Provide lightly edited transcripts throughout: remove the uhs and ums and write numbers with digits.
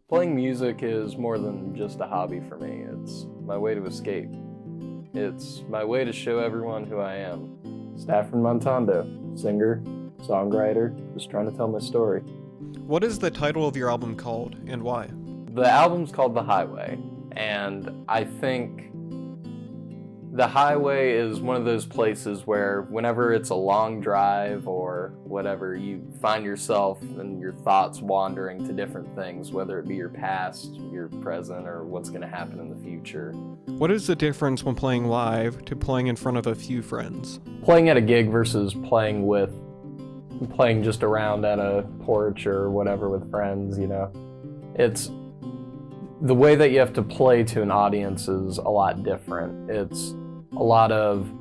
Playing music is more than just a hobby for me. It's my way to escape. It's my way to show everyone who I am. Stafford Montondo, singer, songwriter, just trying to tell my story. What is the title of your album called, and why? The album's called The Highway, and I think the highway is one of those places where whenever it's a long drive or whatever, you find yourself and your thoughts wandering to different things, whether it be your past, your present, or what's going to happen in the future. What is the difference when playing live to playing in front of a few friends? Playing at a gig versus playing just around at a porch or whatever with friends, it's the way that you have to play to an audience is a lot different. It's a lot of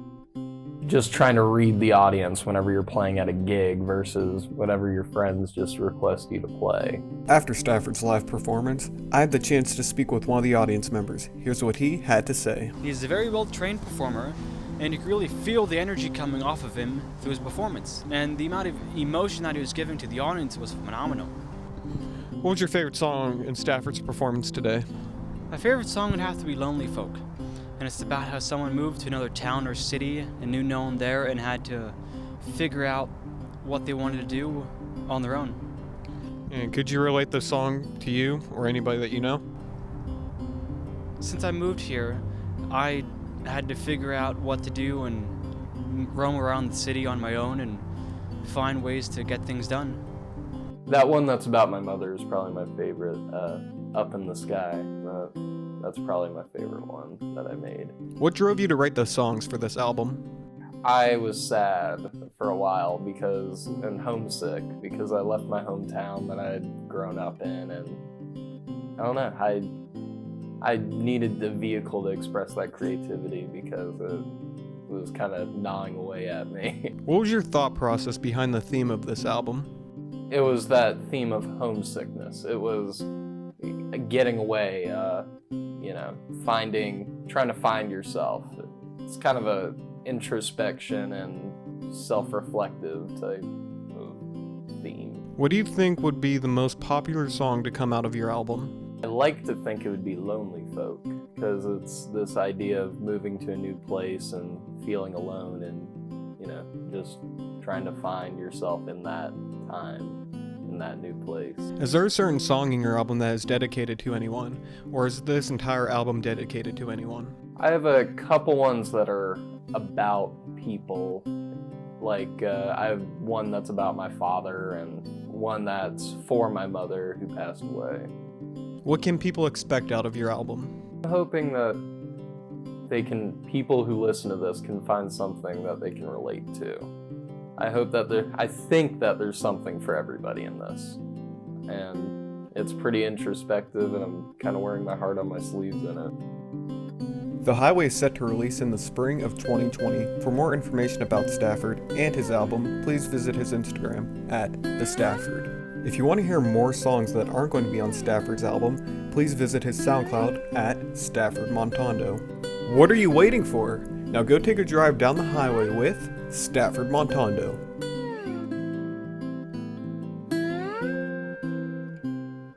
just trying to read the audience whenever you're playing at a gig versus whenever your friends just request you to play. After Stafford's live performance, I had the chance to speak with one of the audience members. Here's what he had to say. He's a very well-trained performer, and you could really feel the energy coming off of him through his performance. And the amount of emotion that he was giving to the audience was phenomenal. What was your favorite song in Stafford's performance today? My favorite song would have to be Lonely Folk. And it's about how someone moved to another town or city and knew no one there and had to figure out what they wanted to do on their own. And could you relate the song to you or anybody that you know? Since I moved here, I had to figure out what to do and roam around the city on my own and find ways to get things done. That one that's about my mother is probably my favorite, Up in the Sky. That's probably my favorite one that I made. What drove you to write the songs for this album? I was sad for a while and homesick because I left my hometown that I had grown up in, and I don't know, I needed the vehicle to express that creativity because it was kind of gnawing away at me. What was your thought process behind the theme of this album? It was that theme of homesickness. It was getting away, trying to find yourself. It's kind of a introspection and self-reflective type of theme. What do you think would be the most popular song to come out of your album? I like to think it would be Lonely Folk, because it's this idea of moving to a new place and feeling alone and, just trying to find yourself in that time, in that new place. Is there a certain song in your album that is dedicated to anyone, or is this entire album dedicated to anyone? I have a couple ones that are about people. Like, I have one that's about my father and one that's for my mother who passed away. What can people expect out of your album? I'm hoping that people who listen to this can find something that they can relate to. I think that there's something for everybody in this. And it's pretty introspective, and I'm kind of wearing my heart on my sleeves in it. The Highway is set to release in the spring of 2020. For more information about Stafford and his album, please visit his Instagram @TheStafford. If you want to hear more songs that aren't going to be on Stafford's album, please visit his SoundCloud @Stafford Montondo. What are you waiting for? Now go take a drive down the highway with Stafford Montondo.